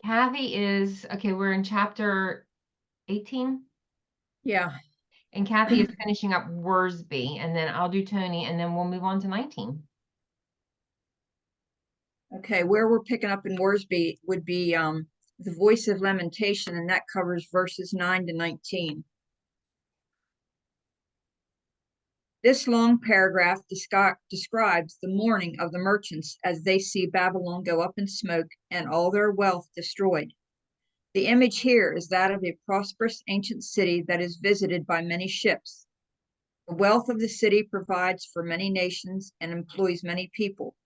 Kathy is, okay, we're in chapter 18, Yeah. and Kathy is finishing up Worsby, and then I'll do Tony, and then we'll move on to 19. Okay, where we're picking up in Worsby would be the Voice of Lamentation, and that covers verses 9 to 19. This long paragraph describes the mourning of the merchants as they see Babylon go up in smoke and all their wealth destroyed. The image here is that of a prosperous ancient city that is visited by many ships. The wealth of the city provides for many nations and employs many people.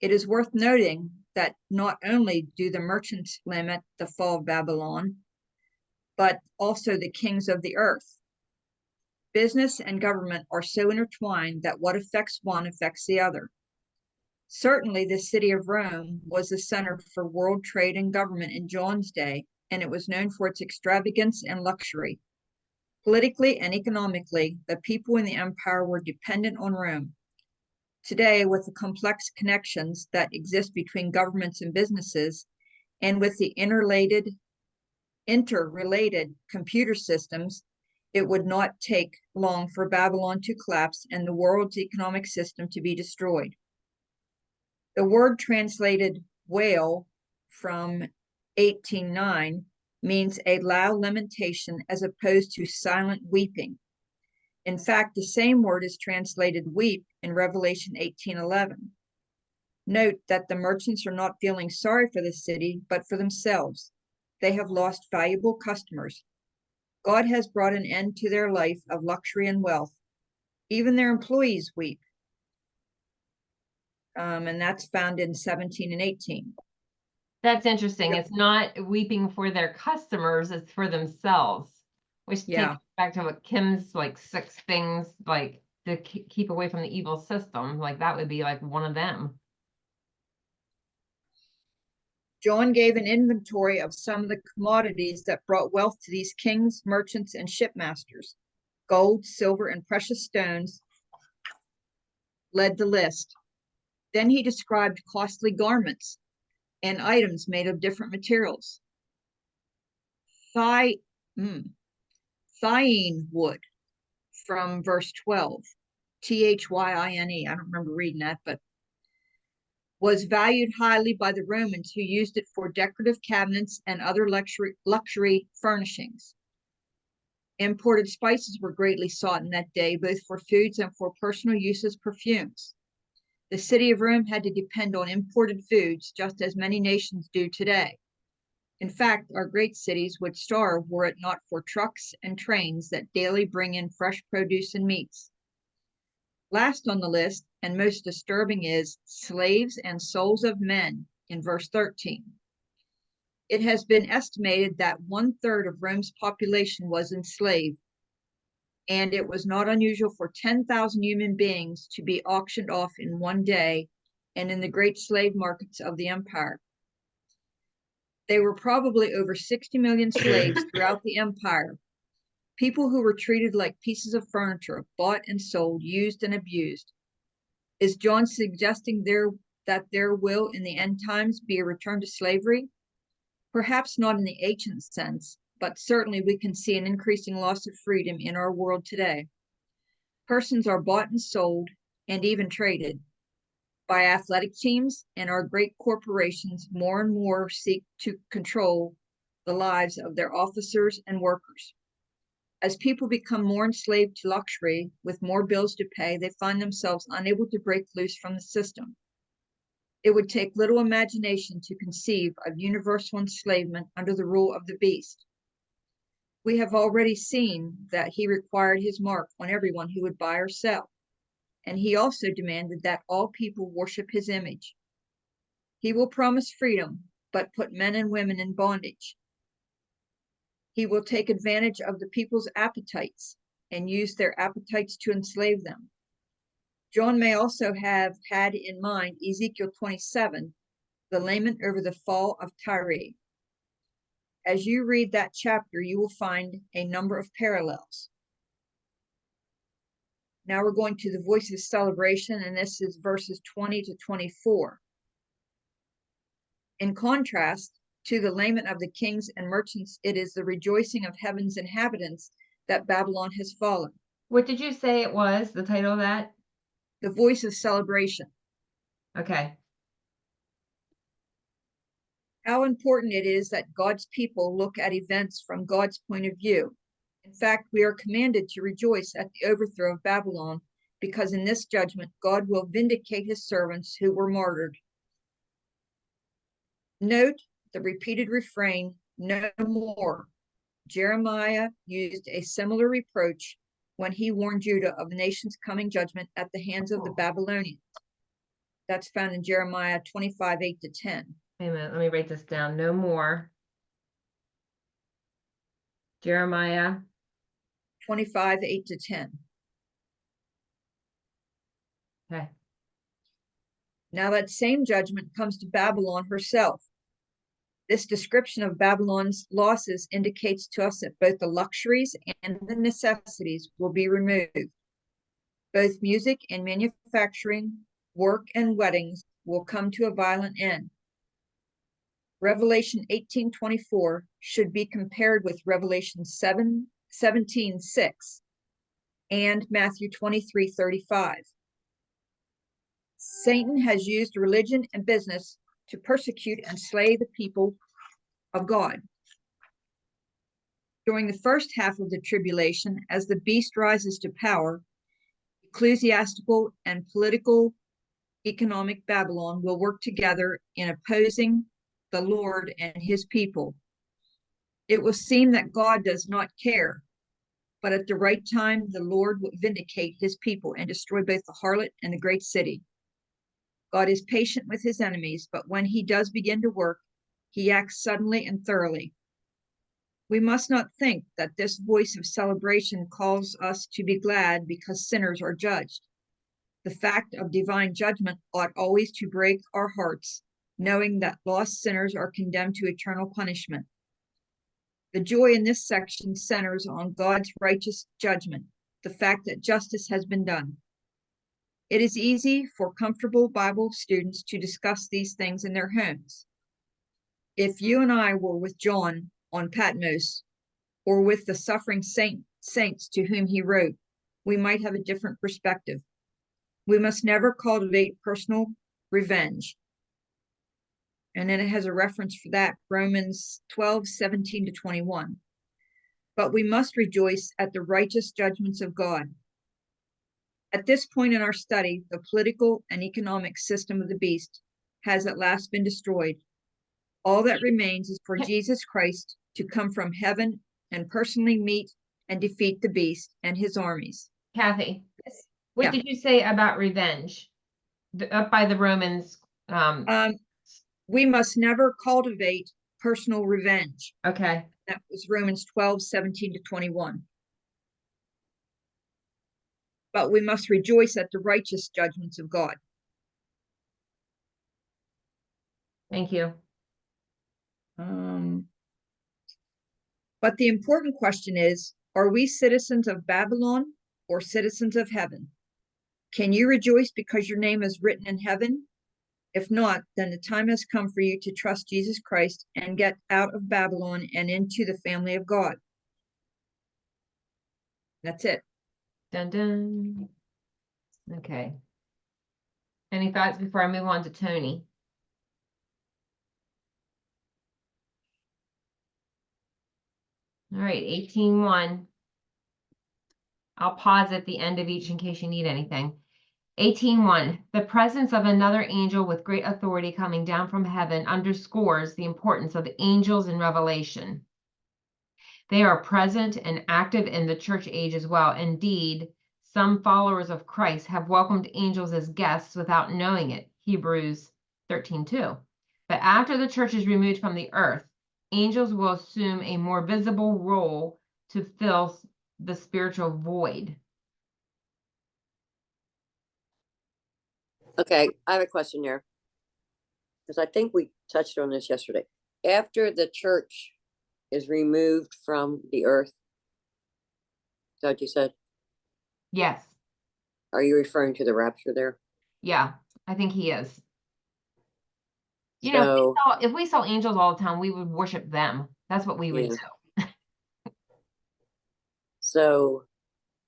It is worth noting that not only do the merchants lament the fall of Babylon, but also the kings of the earth. Business and government are so intertwined that what affects one affects the other. Certainly, the city of Rome was the center for world trade and government in John's day, and it was known for its extravagance and luxury. Politically and economically, the people in the empire were dependent on Rome. Today, with the complex connections that exist between governments and businesses, and with the interrelated computer systems, it would not take long for Babylon to collapse and the world's economic system to be destroyed. The word translated wail from 18:9 means a loud lamentation as opposed to silent weeping. In fact, the same word is translated weep in Revelation 18:11. Note that the merchants are not feeling sorry for the city, but for themselves. They have lost valuable customers. God has brought an end to their life of luxury and wealth. Even their employees weep. And that's found in 17 and 18. That's interesting. Yep. It's not weeping for their customers, it's for themselves, which Yeah. takes back to what Kim's like 6 things like to keep away from the evil system. Like that would be like one of them. John gave an inventory of some of the commodities that brought wealth to these kings, merchants, and shipmasters. Gold, silver, and precious stones led the list. Then he described costly garments and items made of different materials. Thyine wood from verse 12, Thyine. I don't remember reading that, but was valued highly by the Romans who used it for decorative cabinets and other luxury furnishings. Imported spices were greatly sought in that day, both for foods and for personal use as perfumes. The city of Rome had to depend on imported foods just as many nations do today. In fact, our great cities would starve were it not for trucks and trains that daily bring in fresh produce and meats. Last on the list, and most disturbing, is slaves and souls of men in verse 13. It has been estimated that 1/3 of Rome's population was enslaved, and it was not unusual for 10,000 human beings to be auctioned off in one day and in the great slave markets of the empire. There were probably over 60 million slaves throughout the empire, people who were treated like pieces of furniture, bought and sold, used and abused. Is John suggesting that there will, in the end times, be a return to slavery? Perhaps not in the ancient sense, but certainly we can see an increasing loss of freedom in our world today. Persons are bought and sold, and even traded, by athletic teams, and our great corporations more and more seek to control the lives of their officers and workers. As people become more enslaved to luxury with more bills to pay, they find themselves unable to break loose from the system. It would take little imagination to conceive of universal enslavement under the rule of the beast. We have already seen that he required his mark on everyone who would buy or sell, and he also demanded that all people worship his image. He will promise freedom, but put men and women in bondage. He will take advantage of the people's appetites and use their appetites to enslave them. John may also have had in mind Ezekiel 27, the lament over the fall of Tyre. As you read that chapter, you will find a number of parallels. Now we're going to the Voice of Celebration, and this is verses 20 to 24. In contrast, To the lament of the kings and merchants, it is the rejoicing of heaven's inhabitants that Babylon has fallen. What did you say it was, the title of that? The voice of celebration. Okay. How important it is that God's people look at events from God's point of view. In fact, we are commanded to rejoice at the overthrow of Babylon, because in this judgment, God will vindicate his servants who were martyred. Note the repeated refrain, no more. Jeremiah used a similar reproach when he warned Judah of the nation's coming judgment at the hands of the Babylonians. That's found in Jeremiah 25, 8-10. Wait a minute, let me write this down. No more. Jeremiah 25, 8-10. Okay. Now that same judgment comes to Babylon herself. This description of Babylon's losses indicates to us that both the luxuries and the necessities will be removed. Both music and manufacturing, work and weddings will come to a violent end. Revelation 18:24 should be compared with Revelation 17:6 and Matthew 23:35. Satan has used religion and business to persecute and slay the people of God. During the first half of the tribulation, as the beast rises to power, ecclesiastical and political economic Babylon will work together in opposing the Lord and his people. It will seem that God does not care, but at the right time, the Lord will vindicate his people and destroy both the harlot and the great city. God is patient with his enemies, but when he does begin to work, he acts suddenly and thoroughly. We must not think that this voice of celebration calls us to be glad because sinners are judged. The fact of divine judgment ought always to break our hearts, knowing that lost sinners are condemned to eternal punishment. The joy in this section centers on God's righteous judgment, the fact that justice has been done. It is easy for comfortable Bible students to discuss these things in their homes. If you and I were with John on Patmos, or with the suffering saints to whom he wrote, we might have a different perspective. We must never cultivate personal revenge. And then it has a reference for that, Romans 12:17-21. But we must rejoice at the righteous judgments of God. At this point in our study, the political and economic system of the beast has at last been destroyed. All that remains is for Jesus Christ to come from heaven and personally meet and defeat the beast and his armies. Kathy, what Yeah. did you say about revenge? Up by the Romans. We must never cultivate personal revenge. Okay. That was Romans 12:17-21. But we must rejoice at the righteous judgments of God. Thank you. But the important question is, are we citizens of Babylon or citizens of heaven? Can you rejoice because your name is written in heaven? If not, then the time has come for you to trust Jesus Christ and get out of Babylon and into the family of God. That's it. Dun dun. Okay. Any thoughts before I move on to Tony? All right, 18:1. I'll pause at the end of each in case you need anything. 18:1. The presence of another angel with great authority coming down from heaven underscores the importance of the angels in Revelation. They are present and active in the church age as well. Indeed, some followers of Christ have welcomed angels as guests without knowing it. Hebrews 13:2. But after the church is removed from the earth, angels will assume a more visible role to fill the spiritual void. Okay, I have a question there. Because I think we touched on this yesterday. After the church is removed from the earth, is that what you said? Yes. Are you referring to the rapture there? Yeah, I think he is. You know, So, if we saw angels all the time, we would worship them. That's what we would Yeah. do. so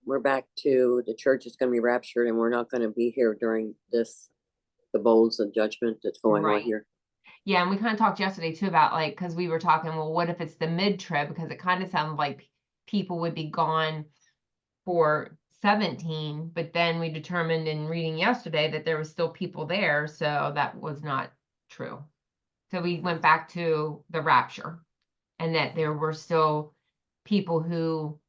we're back to the church is gonna be raptured and we're not gonna be here during this, the bowls of judgment that's going on Right. here. Yeah, and we kind of talked yesterday too about like, because we were talking, well, what if it's the mid-trib? Because it kind of sounded like people would be gone for 17, but then we determined in reading yesterday that there was still people there, so that was not true. So we went back to the rapture, and that there were still people who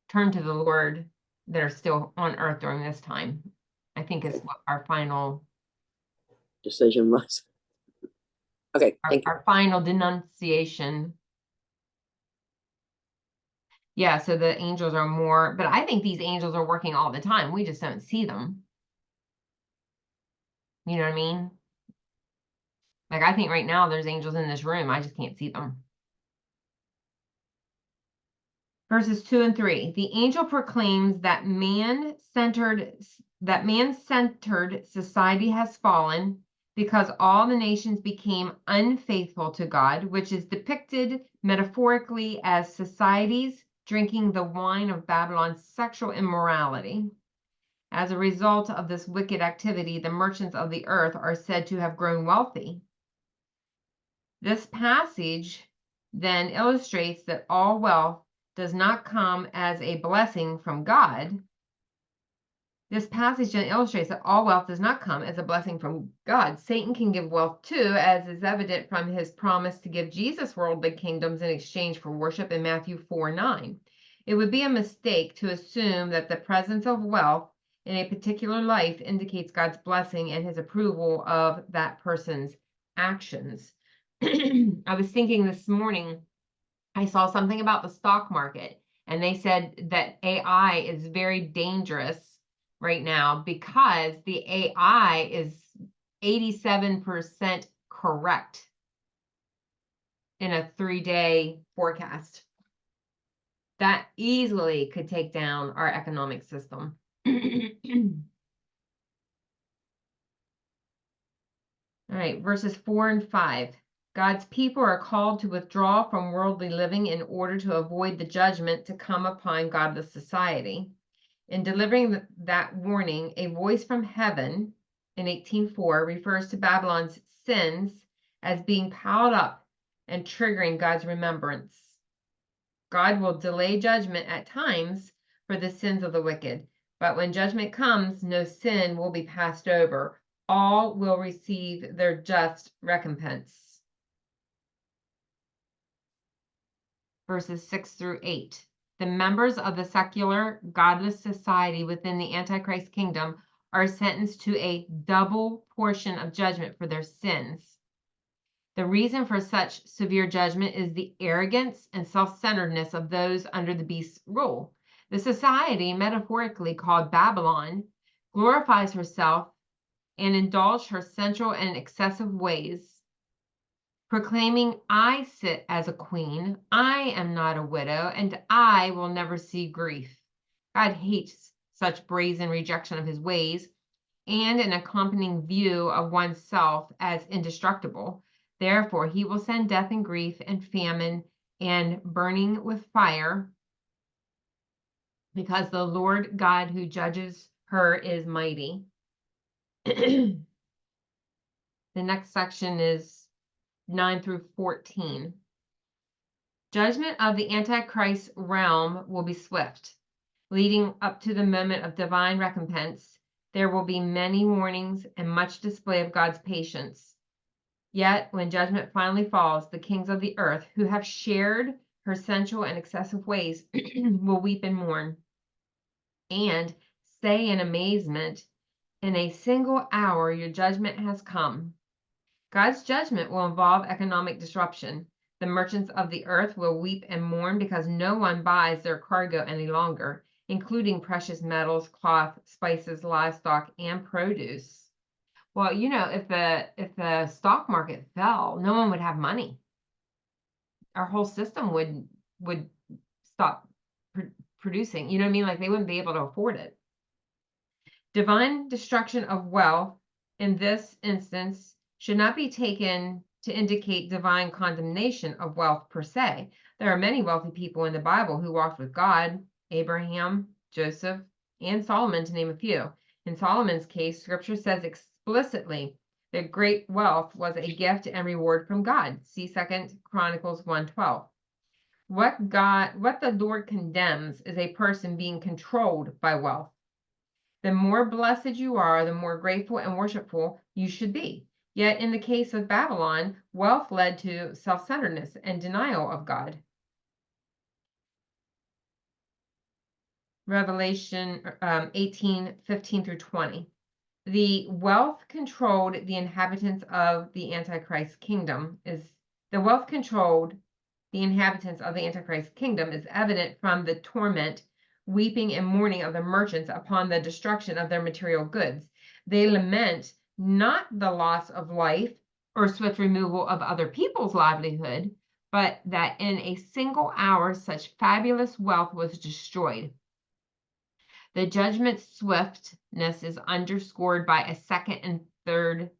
turned to the Lord that are still on earth during this time. I think is what our final Decision was. Okay, thank you. our final denunciation. Yeah, so the angels are more, but I think these angels are working all the time. We just don't see them. You know what I mean? Like, I think right now there's angels in this room. I just can't see them. Verses 2 and 3. The angel proclaims that man-centered society has fallen because all the nations became unfaithful to God, which is depicted metaphorically as societies drinking the wine of Babylon's sexual immorality. As a result of this wicked activity, the merchants of the earth are said to have grown wealthy. This passage then illustrates that all wealth does not come as a blessing from God. This passage then illustrates that all wealth does not come as a blessing from God. Satan can give wealth too, as is evident from his promise to give Jesus worldly kingdoms in exchange for worship in Matthew 4:9. It would be a mistake to assume that the presence of wealth in a particular life indicates God's blessing and his approval of that person's actions. I was thinking this morning, I saw something about the stock market, and they said that AI is very dangerous right now because the AI is 87% correct in a 3-day forecast. That easily could take down our economic system. All right, verses 4 and 5. God's people are called to withdraw from worldly living in order to avoid the judgment to come upon godless society. In delivering that warning, a voice from heaven in 18:4 refers to Babylon's sins as being piled up and triggering God's remembrance. God will delay judgment at times for the sins of the wicked, but when judgment comes, no sin will be passed over. All will receive their just recompense. Verses 6 through 8. The members of the secular, godless society within the Antichrist kingdom are sentenced to a double portion of judgment for their sins. The reason for such severe judgment is the arrogance and self-centeredness of those under the beast's rule. The society, metaphorically called Babylon, glorifies herself and indulges her sensual and excessive ways, proclaiming, "I sit as a queen, I am not a widow, and I will never see grief." God hates such brazen rejection of his ways and an accompanying view of oneself as indestructible. Therefore, he will send death and grief and famine and burning with fire, because the Lord God who judges her is mighty. The next section is 9 through 14. Judgment of the Antichrist realm will be swift. Leading up to the moment of divine recompense, there will be many warnings and much display of God's patience. Yet, when judgment finally falls, the kings of the earth, who have shared her sensual and excessive ways, will weep and mourn, and say in amazement, "In a single hour your judgment has come." God's judgment will involve economic disruption. The merchants of the earth will weep and mourn because no one buys their cargo any longer, including precious metals, cloth, spices, livestock, and produce. Well, you know, if the stock market fell, no one would have money. Our whole system would stop producing. You know what I mean? Like they wouldn't be able to afford it. Divine destruction of wealth in this instance should not be taken to indicate divine condemnation of wealth per se. There are many wealthy people in the Bible who walked with God: Abraham, Joseph, and Solomon, to name a few. In Solomon's case, scripture says explicitly that great wealth was a gift and reward from God. See 2 Chronicles 1:12. What the Lord condemns is a person being controlled by wealth. The more blessed you are, the more grateful and worshipful you should be. Yet in the case of Babylon, wealth led to self-centeredness and denial of God. Revelation 18:15 through 20. The wealth controlled the inhabitants of the Antichrist kingdom is evident from the torment, weeping, and mourning of the merchants upon the destruction of their material goods. They lament not the loss of life or swift removal of other people's livelihood, but that in a single hour such fabulous wealth was destroyed. The judgment's swiftness is underscored by a second and third.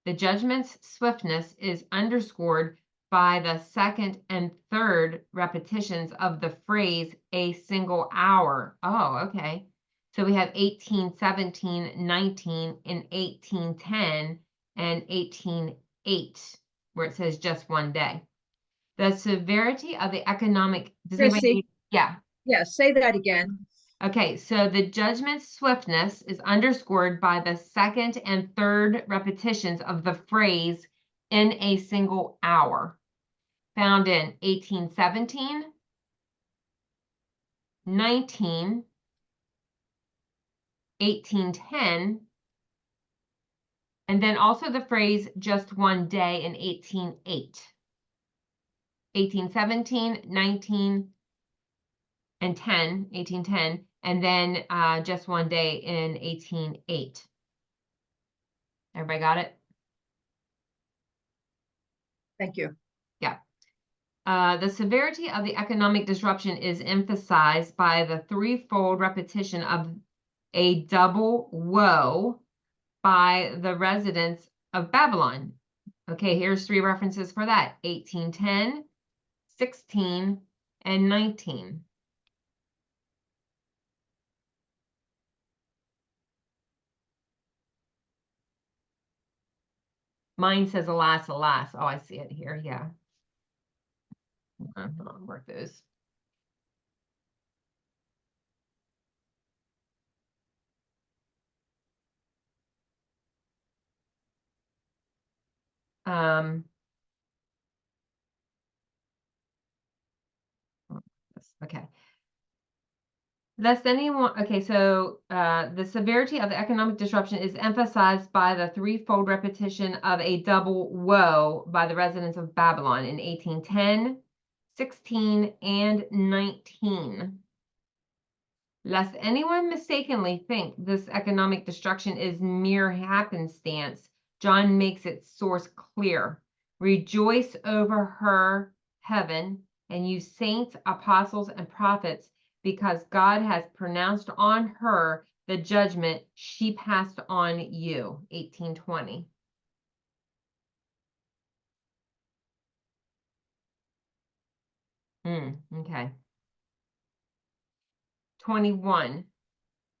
The judgment's swiftness is underscored by the second and third repetitions of the phrase "a single hour." Oh, okay. So we have 18, 17, 19, and 18:10 and 18:8, where it says just one day. The severity of the economic. Chrissy, Yeah. yeah, say that again. Okay, so the judgment's swiftness is underscored by the second and third repetitions of the phrase "in a single hour," found in 18:17, 19, 18:10, and then also the phrase "just one day" in 18:8. 18:17, 19, and 10, 18:10, and then just one day in 18:8. Everybody got it? Thank you. Yeah. The severity of the economic disruption is emphasized by the threefold repetition of a double woe by the residents of Babylon. Okay, here's three references for that: 18:10, 16, and 19. Mine says alas, alas. Oh, I see it here. Yeah. I'll mark those. Okay. Okay, so the severity of the economic disruption is emphasized by the threefold repetition of a double woe by the residents of Babylon in 18:10, 16, and 19. Lest anyone mistakenly think this economic destruction is mere happenstance, John makes its source clear. Rejoice over her, heaven, and you saints, apostles, and prophets, because God has pronounced on her the judgment she passed on you. 18:20. Okay. 21.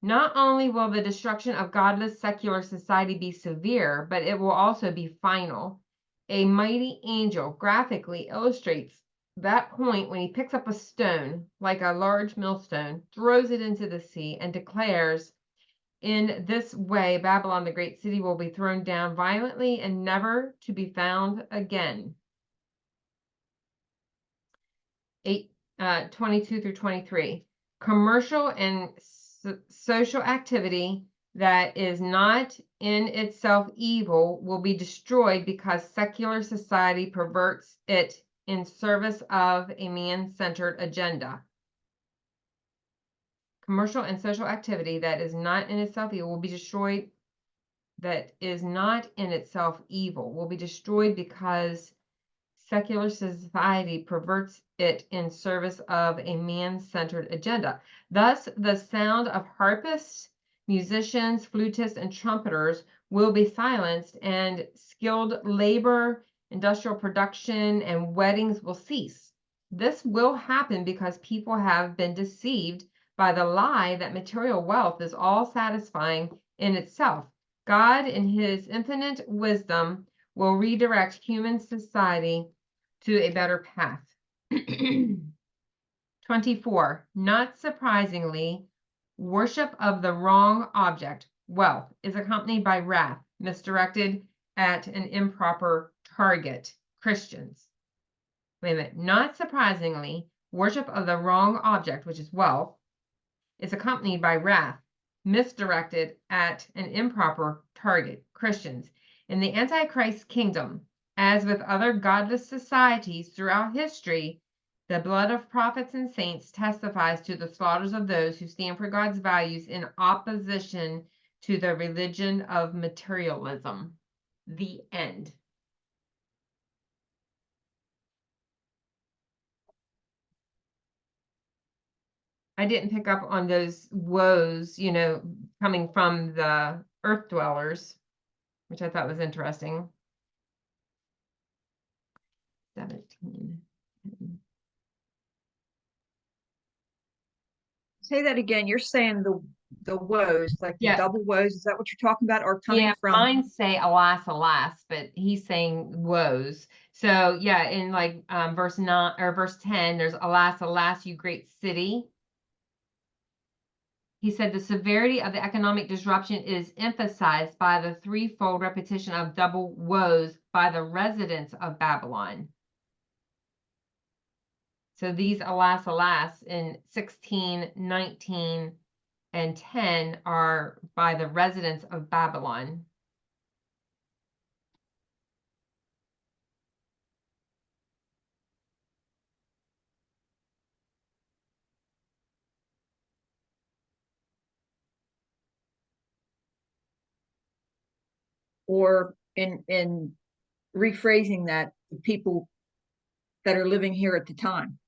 Not only will the destruction of godless secular society be severe, but it will also be final. A mighty angel graphically illustrates that point when he picks up a stone, like a large millstone, throws it into the sea, and declares, "In this way, Babylon, the great city, will be thrown down violently and never to be found again." 22 through 23. Commercial and social activity that is not in itself evil will be destroyed because secular society perverts it in service of a man-centered agenda. Commercial and social activity that is not in itself evil will be destroyed. That is not in itself evil will be destroyed because secular society perverts it in service of a man-centered agenda. Thus, the sound of harpists, musicians, flutists, and trumpeters will be silenced, and skilled labor Industrial production and weddings will cease. This will happen because people have been deceived by the lie that material wealth is all satisfying in itself. God, in his infinite wisdom, will redirect human society to a better path. 24. Not surprisingly, worship of the wrong object, wealth, is accompanied by wrath, misdirected at an improper target, Christians. Wait a minute. Not surprisingly, worship of the wrong object, which is wealth, is accompanied by wrath, misdirected at an improper target, Christians. In the Antichrist kingdom, as with other godless societies throughout history, the blood of prophets and saints testifies to the slaughters of those who stand for God's values in opposition to the religion of materialism. The end. I didn't pick up on those woes, coming from the earth dwellers, which I thought was interesting. 17. Say that again. You're saying the woes, like the Yeah. double woes. Is that what you're talking about? Or coming Yeah, from? mine say alas, alas, but he's saying woes. So yeah, in like verse 9 or verse 10, there's alas, alas, you great city. He said the severity of the economic disruption is emphasized by the threefold repetition of double woes by the residents of Babylon. So these alas, alas in 16, 19, and 10 are by the residents of Babylon. Or in rephrasing that, the people that are living here at the time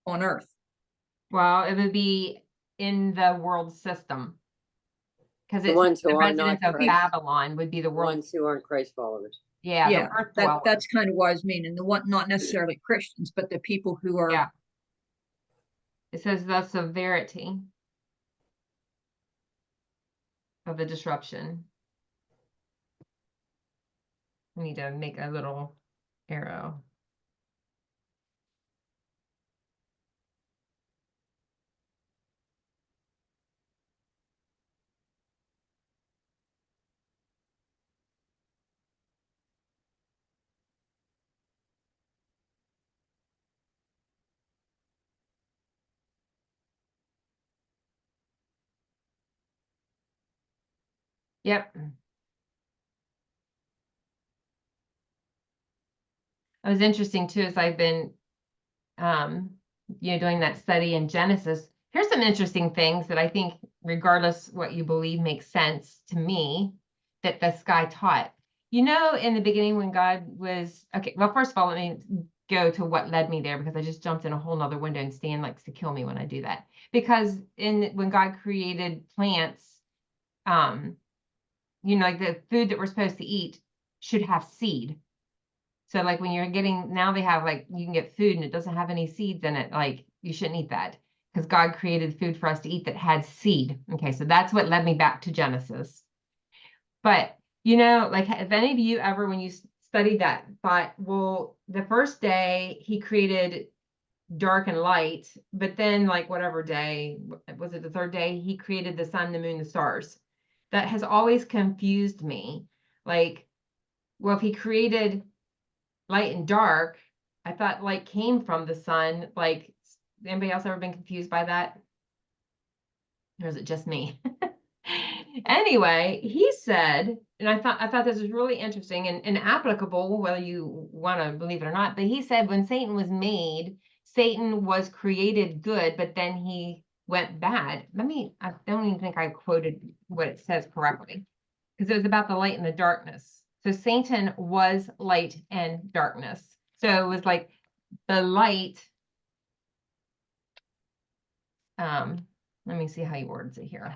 on earth. Well, it would be in the world system. Because The it's ones the who are not residents of Christ, Babylon would be the the world. ones who aren't Christ followers. Yeah, Yeah, the earth dwellers. that's kind of what I was meaning. The one, not necessarily Christians, but the people who are. Yeah. It says the severity of the disruption. I need to make a little arrow. Yep. It was interesting too, as I've been doing that study in Genesis. Here's some interesting things that I think, regardless what you believe, makes sense to me that this guy taught. In the beginning when God was, okay, well, first of all, let me go to what led me there, because I just jumped in a whole nother window and Stan likes to kill me when I do that. Because when God created plants, like the food that we're supposed to eat should have seed. So like when you're getting, now they have like, you can get food and it doesn't have any seeds in it. Like you shouldn't eat that, because God created food for us to eat that had seed. Okay. So that's what led me back to Genesis. But, like if any of you ever, when you studied that, thought, well, the first day he created dark and light, but then like whatever day, was it the third day, he created the sun, the moon, the stars. That has always confused me. Like, well, if he created light and dark, I thought light came from the sun. Like, anybody else ever been confused by that? Or is it just me? Anyway, he said, and I thought this was really interesting and applicable, whether you want to believe it or not, but he said when Satan was made, Satan was created good, but then he went bad. I don't even think I quoted what it says correctly, because it was about the light and the darkness. So Satan was light and darkness. So it was like the light. Let me see how he words it here.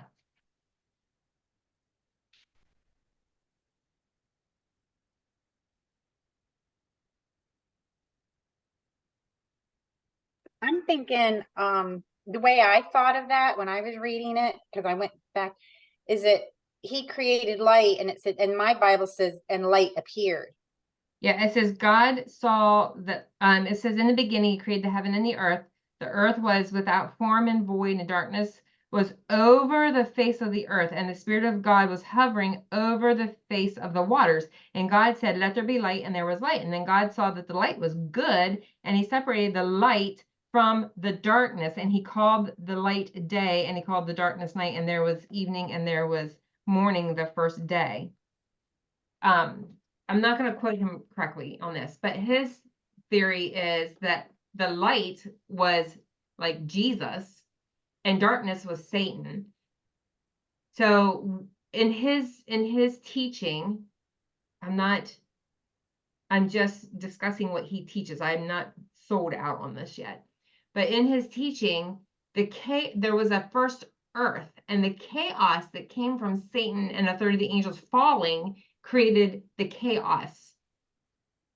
I'm thinking, the way I thought of that when I was reading it, because I went back, is that he created light, and it said, and my Bible says, and light appeared. Yeah, it says God saw that, it says in the beginning he created the heaven and the earth. The earth was without form and void, and darkness was over the face of the earth, and the Spirit of God was hovering over the face of the waters. And God said, let there be light, and there was light. And then God saw that the light was good, and he separated the light from the darkness, and he called the light day, and he called the darkness night, and there was evening, and there was morning the first day. I'm not going to quote him correctly on this, but his theory is that the light was like Jesus and darkness was Satan. So in his teaching, I'm just discussing what he teaches. I'm not sold out on this yet. But in his teaching, there was a first earth, and the chaos that came from Satan and a third of the angels falling created the chaos.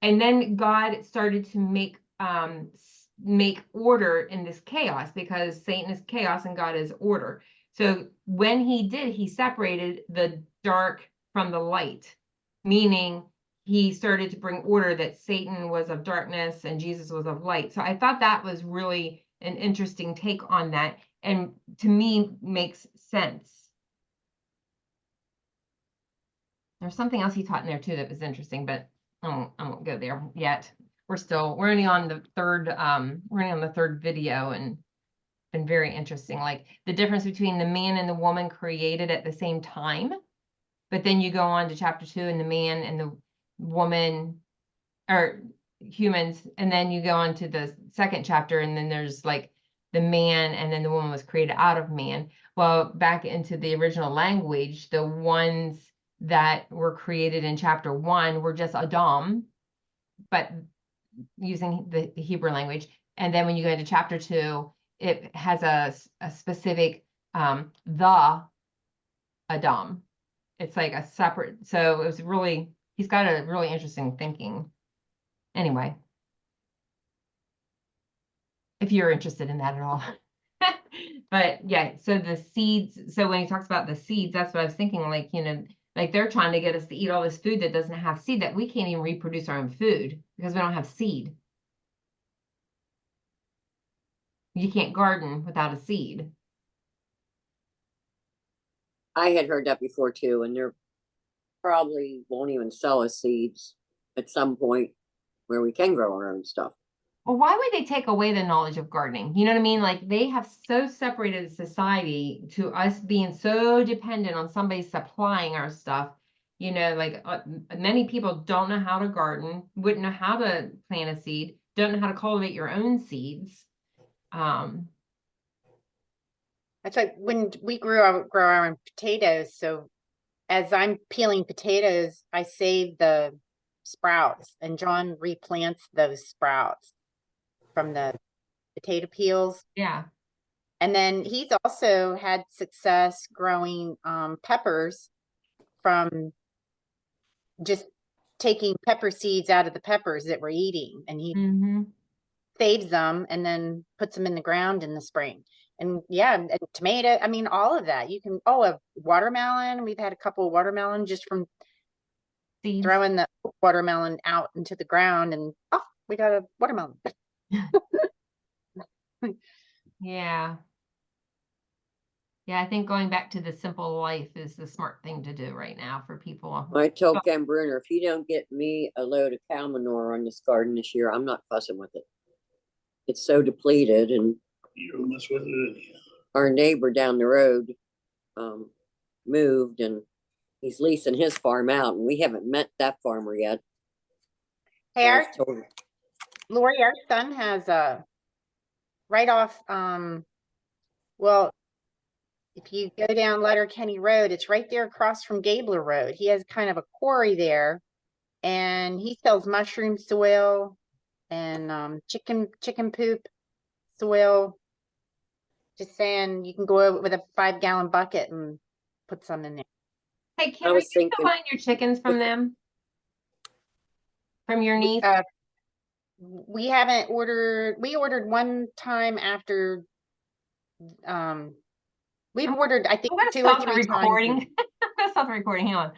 And then God started to make order in this chaos, because Satan is chaos and God is order. So when he did, he separated the dark from the light, meaning he started to bring order, that Satan was of darkness and Jesus was of light. So I thought that was really an interesting take on that, and to me makes sense. There's something else he taught in there too that was interesting, but I won't go there yet. We're only on the third video, and been very interesting. Like the difference between the man and the woman created at the same time, but then you go on to chapter 2, and the man and the woman are humans, and then you go on to the second chapter, and then there's like the man, and then the woman was created out of man. Well, back into the original language, the ones that were created in chapter 1 were just Adam, but using the Hebrew language. And then when you go into chapter 2, it has a specific the Adam. It's like a separate, so it was really, he's got a really interesting thinking. Anyway, if you're interested in that at all. But yeah, so the seeds, so when he talks about the seeds, that's what I was thinking, like, like they're trying to get us to eat all this food that doesn't have seed, that we can't even reproduce our own food because we don't have seed. You can't garden without a seed. I had heard that before too, and they're probably won't even sell us seeds at some point where we can grow our own stuff. Well, why would they take away the knowledge of gardening? You know what I mean? Like they have so separated society to us being so dependent on somebody supplying our stuff. Like many people don't know how to garden, wouldn't know how to plant a seed, don't know how to cultivate your own seeds. That's like when we grow our own potatoes. So as I'm peeling potatoes, I save the sprouts, and John replants those sprouts from the potato peels. Yeah. And then he's also had success growing peppers from just taking pepper seeds out of the peppers that we're eating, and he saves them and then puts them in the ground in the spring. And yeah, and tomato, I mean, all of that. You can, a watermelon. We've had a couple of watermelon just from seeds. Throwing the watermelon out into the ground, and we got a watermelon. Yeah. Yeah, I think going back to the simple life is the smart thing to do right now for people. I told Ken Bruner, if you don't get me a load of cow manure on this garden this year, I'm not fussing with it. It's so depleted, and you don't mess with it anyhow. Our neighbor down the road moved, and he's leasing his farm out, and we haven't met that farmer yet. Hey, Lori, our son has a right off. Well, if you go down Letterkenny Road, it's right there across from Gabler Road. He has kind of a quarry there, and he sells mushroom soil and chicken poop soil. Just saying, you can go over with a 5-gallon bucket and put some in there. Hey, Kim, are you still buying your chickens from them? From your niece? We haven't ordered, we ordered one time after, we've I'm- ordered, I think, I'm gonna 2 or stop the 3 times. recording. I'm gonna stop the recording. Hang on.